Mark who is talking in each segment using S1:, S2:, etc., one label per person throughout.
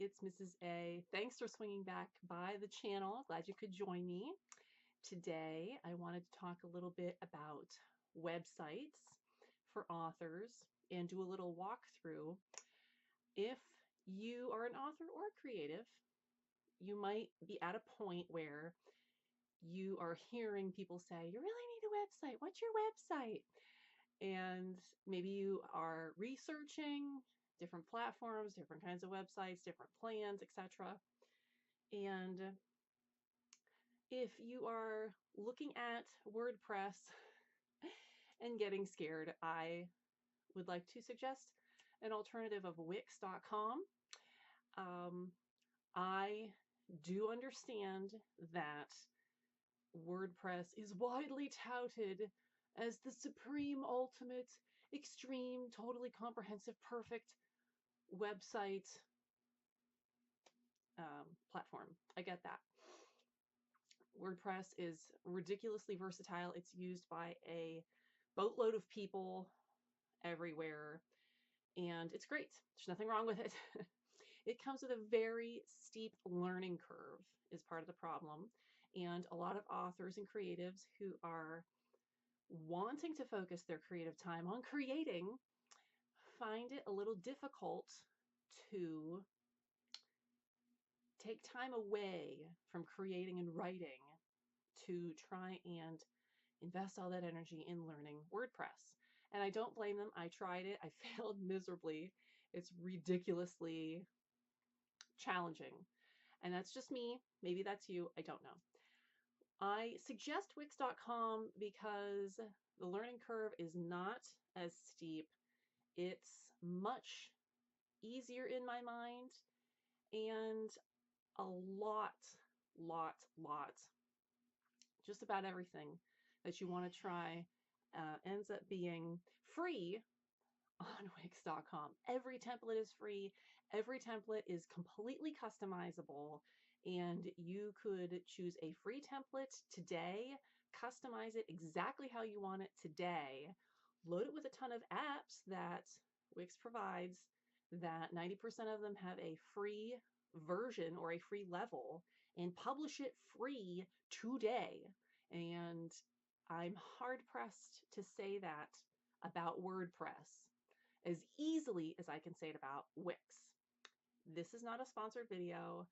S1: it's Mrs. A. Thanks for swinging back by the channel. Glad you could join me. Today, I wanted to talk a little bit about websites for authors and do a little walkthrough. If you are an author or a creative, you might be at a point where you are hearing people say, you really need a website. What's your website? And maybe you are researching different platforms, different kinds of websites, different plans, etc. And if you are looking at WordPress and getting scared, I would like to suggest an alternative of Wix.com. I do understand that WordPress is widely touted as the supreme, ultimate, extreme, totally comprehensive, perfect website platform. I get that. WordPress is ridiculously versatile. It's used by a boatload of people everywhere, and it's great. There's nothing wrong with it. It comes with a very steep learning curve is part of the problem, and a lot of authors and creatives who are wanting to focus their creative time on creating find it a little difficult to take time away from creating and writing to try and invest all that energy in learning WordPress. And I don't blame them. I tried it. I failed miserably. It's ridiculously challenging. And that's just me. Maybe that's you. I don't know. I suggest Wix.com because the learning curve is not as steep. It's much easier in my mind, and a lot, just about everything that you want to try ends up being free on Wix.com. Every template is free. Every template is completely customizable, and you could choose a free template today, customize it exactly how you want it today, load it with a ton of apps that Wix provides, that 90% of them have a free version or a free level, and publish it free today. And I'm hard pressed to say that about WordPress as easily as I can say it about Wix. This is not a sponsored video.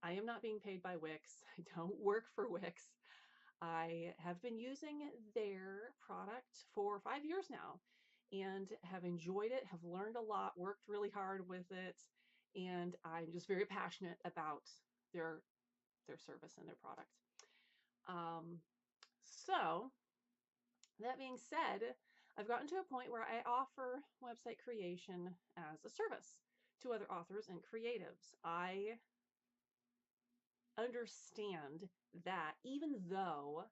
S1: I am not being paid by Wix. I don't work for Wix. I have been using their product for 5 years now and have enjoyed it, have learned a lot, worked really hard with it, and I'm just very passionate about their service and their product. So that being said, I've gotten to a point where I offer website creation as a service to other authors and creatives. I understand that even though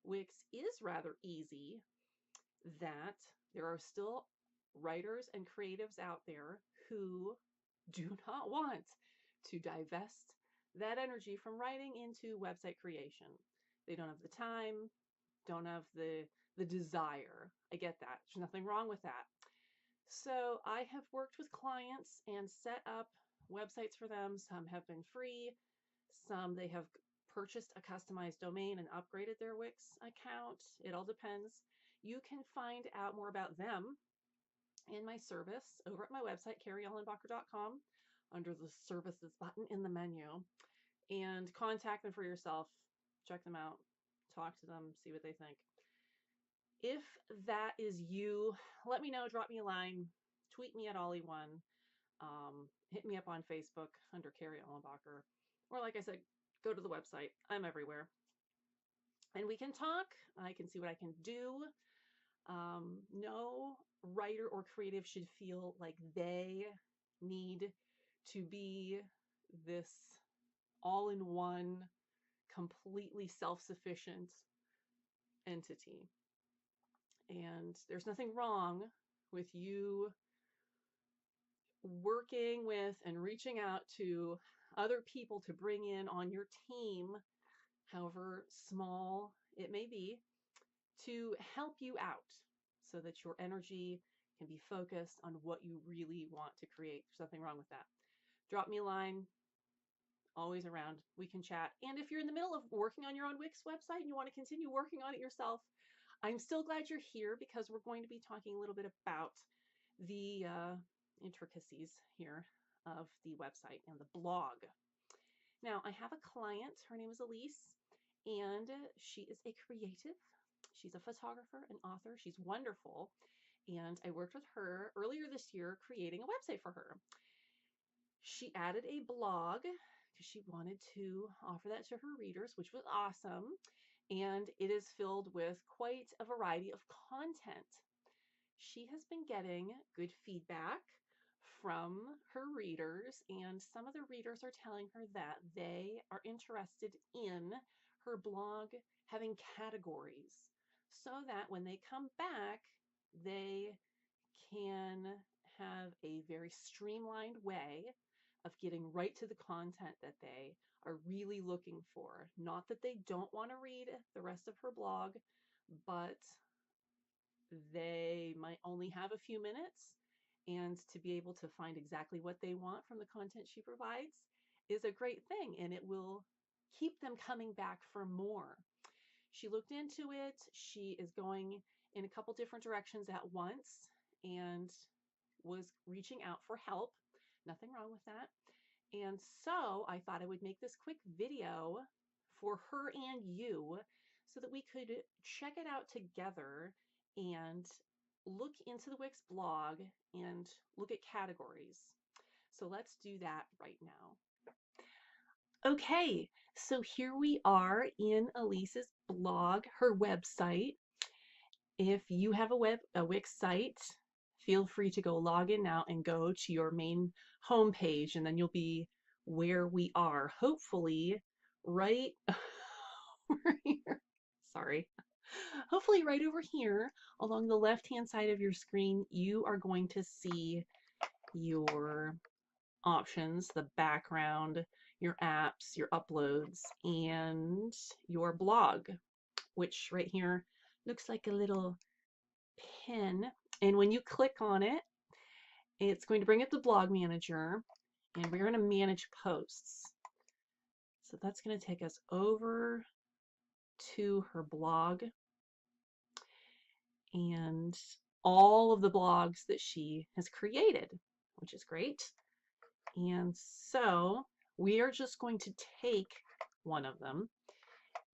S1: Wix is rather easy, that there are still writers and creatives out there who do not want to divest that energy from writing into website creation. They don't have the time, don't have the desire. I get that. There's nothing wrong with that. So I have worked with clients and set up websites for them. Some have been free. Some they have purchased a customized domain and upgraded their Wix account. It all depends. You can find out more about them in my service over at my website, CarrieAulenbacher.com, under the services button in the menu, and contact them for yourself. Check them out, talk to them, see what they think. If that is you, let me know, drop me a line, tweet me at Ollie1, hit me up on Facebook under Carrie Aulenbacher, or like I said, go to the website. I'm everywhere. And we can talk. I can see what I can do. No writer or creative should feel like they need to be this all-in-one, completely self-sufficient entity. And there's nothing wrong with you working with and reaching out to other people to bring in on your team, however small it may be, to help you out so that your energy can be focused on what you really want to create. There's nothing wrong with that. Drop me a line, always around. We can chat. And if you're in the middle of working on your own Wix website and you want to continue working on it yourself, I'm still glad you're here because we're going to be talking a little bit about the intricacies here of the website and the blog. Now, I have a client. Her name is Elise, and she is a creative. She's a photographer, an author. She's wonderful. And I worked with her earlier this year creating a website for her. She added a blog because she wanted to offer that to her readers, which was awesome. And it is filled with quite a variety of content. She has been getting good feedback from her readers, and some of the readers are telling her that they are interested in her blog having categories so that when they come back, they can have a very streamlined way of getting right to the content that they are really looking for. Not that they don't want to read the rest of her blog, but they might only have a few minutes, and to be able to find exactly what they want from the content she provides is a great thing, and it will keep them coming back for more. She looked into it. She is going in a couple different directions at once and was reaching out for help. Nothing wrong with that. And so I thought I would make this quick video for her and you so that we could check it out together and look into the Wix blog and look at categories. So let's do that right now. Okay, so here we are in Elise's blog, her website. If you have a Wix site, feel free to go log in now and go to your main homepage, and then you'll be where we are. Hopefully, right over here. Sorry. Hopefully, right over here along the left-hand side of your screen, you are going to see your options, the background, your apps, your uploads, and your blog, which right here looks like a little pin. And when you click on it, it's going to bring up the blog manager, and we're going to manage posts. So that's going to take us over to her blog and all of the blogs that she has created, which is great. And so we are just going to take one of them,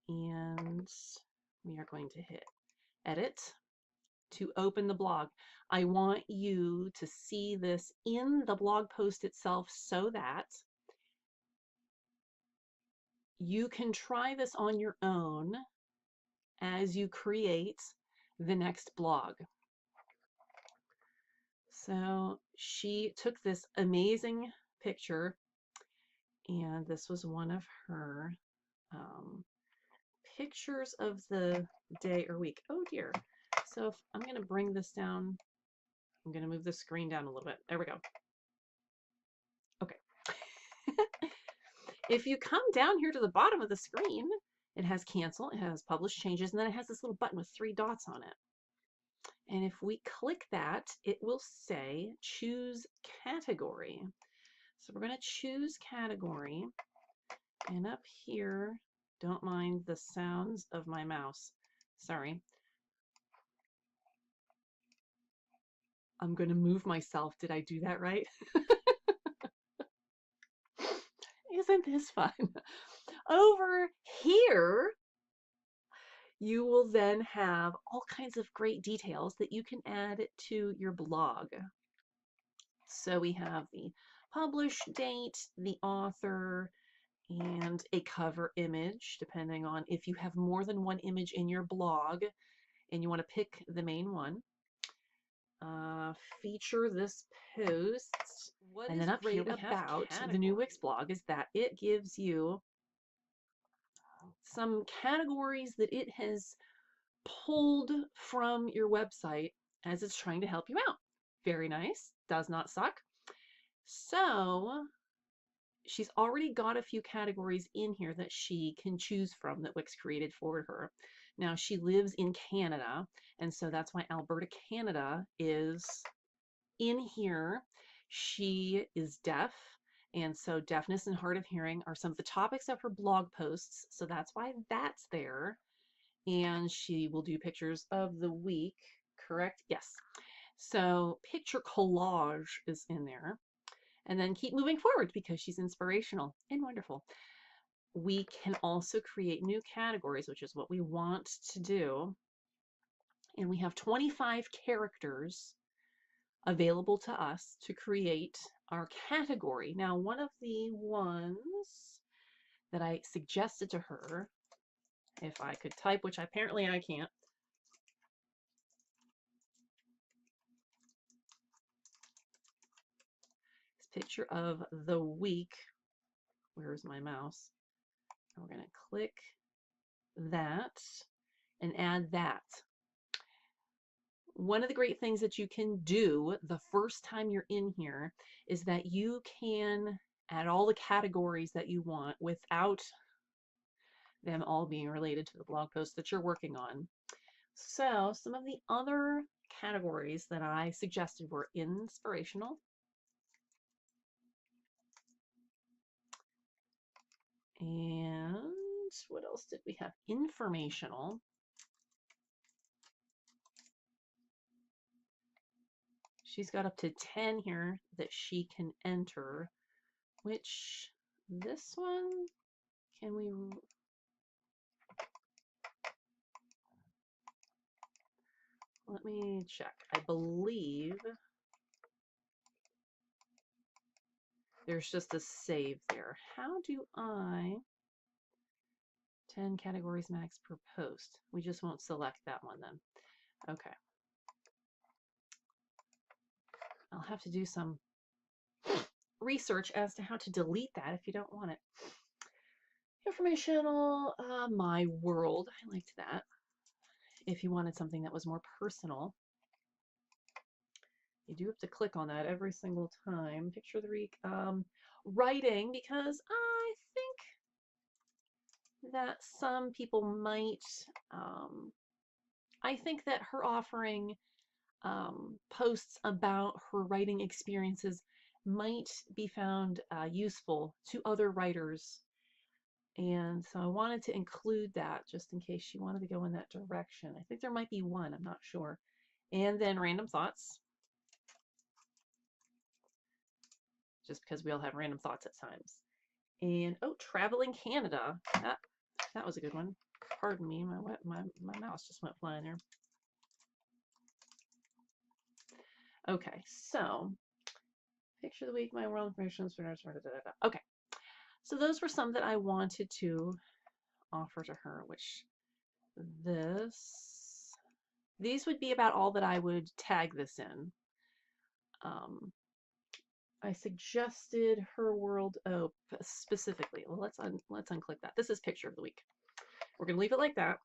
S1: and we are going to hit edit to open the blog. I want you to see this in the blog post itself so that you can try this on your own as you create the next blog. So she took this amazing picture, and this was one of her pictures of the day or week. Oh dear. So if I'm going to bring this down, I'm going to move the screen down a little bit. There we go. Okay. If you come down here to the bottom of the screen, it has cancel, it has publish changes, and then it has this little button with 3 dots on it. And if we click that, it will say choose category. So we're going to choose category, and up here, don't mind the sounds of my mouse. Sorry. I'm going to move myself. Did I do that right? Isn't this fun? Over here, you will then have all kinds of great details that you can add to your blog. So we have the publish date, the author, and a cover image, depending on if you have more than one image in your blog and you want to pick the main one. Feature this post. And then up here we have about the new Wix blog is that it gives you some categories that it has pulled from your website as it's trying to help you out. Very nice. Does not suck. So she's already got a few categories in here that she can choose from that Wix created for her. Now she lives in Canada, and so that's why Alberta, Canada is in here. She is deaf, And so deafness and hard of hearing are some of the topics of her blog posts. So that's why that's there. And she will do pictures of the week, correct? Yes. So picture collage is in there. And then keep moving forward because she's inspirational and wonderful. We can also create new categories, which is what we want to do. And we have 25 characters available to us to create our category. Now, one of the ones that I suggested to her, if I could type, which apparently I can't, is picture of the week. Where's my mouse? And we're going to click that and add that. One of the great things that you can do the first time you're in here is that you can add all the categories that you want without them all being related to the blog post that you're working on. So some of the other categories that I suggested were inspirational, and what else did we have? Informational. She's got up to 10 here that she can enter, which this one, can we, let me check. I believe there's just a save there. How do I, 10 categories max per post? We just won't select that one then. Okay. I'll have to do some research as to how to delete that if you don't want it. Informational, my world, I liked that. If you wanted something that was more personal, you do have to click on that every single time. Picture of the week, writing, because I think that some people might, I think that her offering posts about her writing experiences might be found useful to other writers. And so I wanted to include that just in case she wanted to go in that direction. I think there might be one, I'm not sure. And then random thoughts, just because we all have random thoughts at times. And oh, traveling Canada. That was a good one. Pardon me, my mouse just went flying there. Okay, so picture of the week, my world information. Okay, so those were some that I wanted to offer to her, which these would be about all that I would tag this in. I suggested her world, oh, specifically. Well, let's unclick that. This is picture of the week. We're going to leave it like that.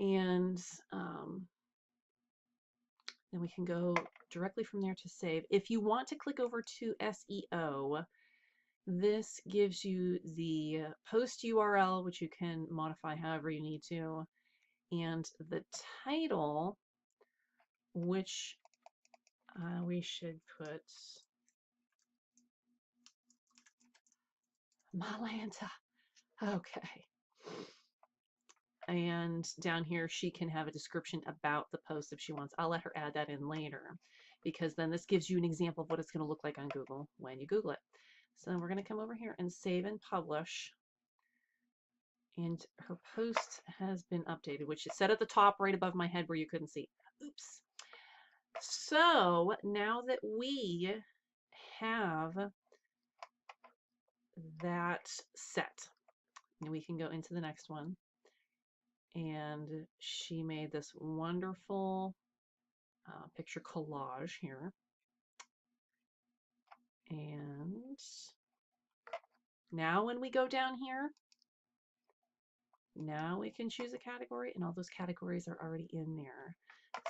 S1: And then we can go directly from there to save. If you want to click over to SEO, this gives you the post URL, which you can modify however you need to, and the title, which we should put Malanta. Okay. And down here, she can have a description about the post if she wants. I'll let her add that in later, because then this gives you an example of what it's going to look like on Google when you Google it. So we're going to come over here and save and publish. And her post has been updated, which is set at the top right above my head where you couldn't see. Oops. So now that we have that set, we can go into the next one. And she made this wonderful picture collage here. And now when we go down here, now we can choose a category, and all those categories are already in there.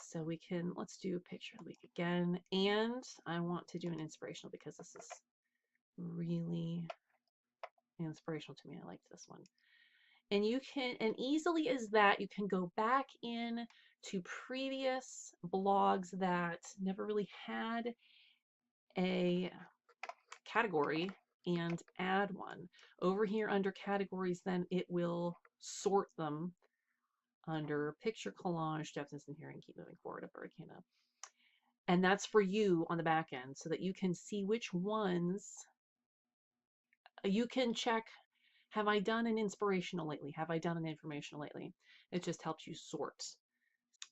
S1: So we can, let's do picture of the week again. And I want to do an inspirational because this is really inspirational to me. I liked this one. And you can, and easily as that, you can go back in to previous blogs that never really had a category and add one. Over here under categories, then it will sort them under picture, collage, depthness, and hearing. Keep moving forward, a bird came up. And that's for you on the back end so that you can see which ones you can check. Have I done an inspirational lately? Have I done an informational lately? It just helps you sort.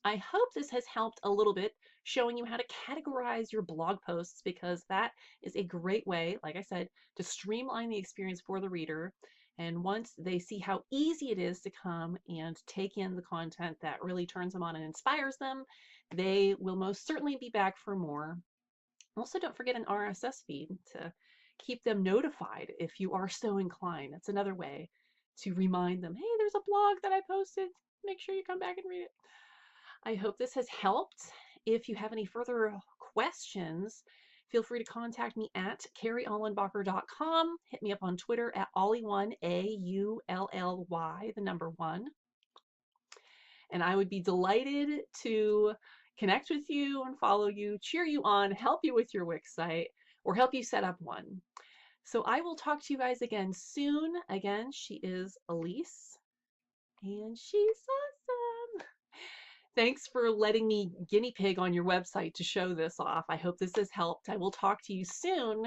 S1: I hope this has helped a little bit, showing you how to categorize your blog posts, because that is a great way, like I said, to streamline the experience for the reader. And once they see how easy it is to come and take in the content that really turns them on and inspires them, they will most certainly be back for more. Also, don't forget an RSS feed to keep them notified if you are so inclined. That's another way to remind them, hey, there's a blog that I posted. Make sure you come back and read it. I hope this has helped. If you have any further questions, feel free to contact me at carrieaulenbacher.com. Hit me up on Twitter at Auly1, AULLY, the number 1. And I would be delighted to connect with you and follow you, cheer you on, help you with your Wix site, or help you set up one. So I will talk to you guys again soon. Again, she is Elise, and she's awesome. Thanks for letting me guinea pig on your website to show this off. I hope this has helped. I will talk to you soon.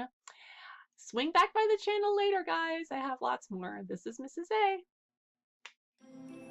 S1: Swing back by the channel later, guys. I have lots more. This is Mrs. A.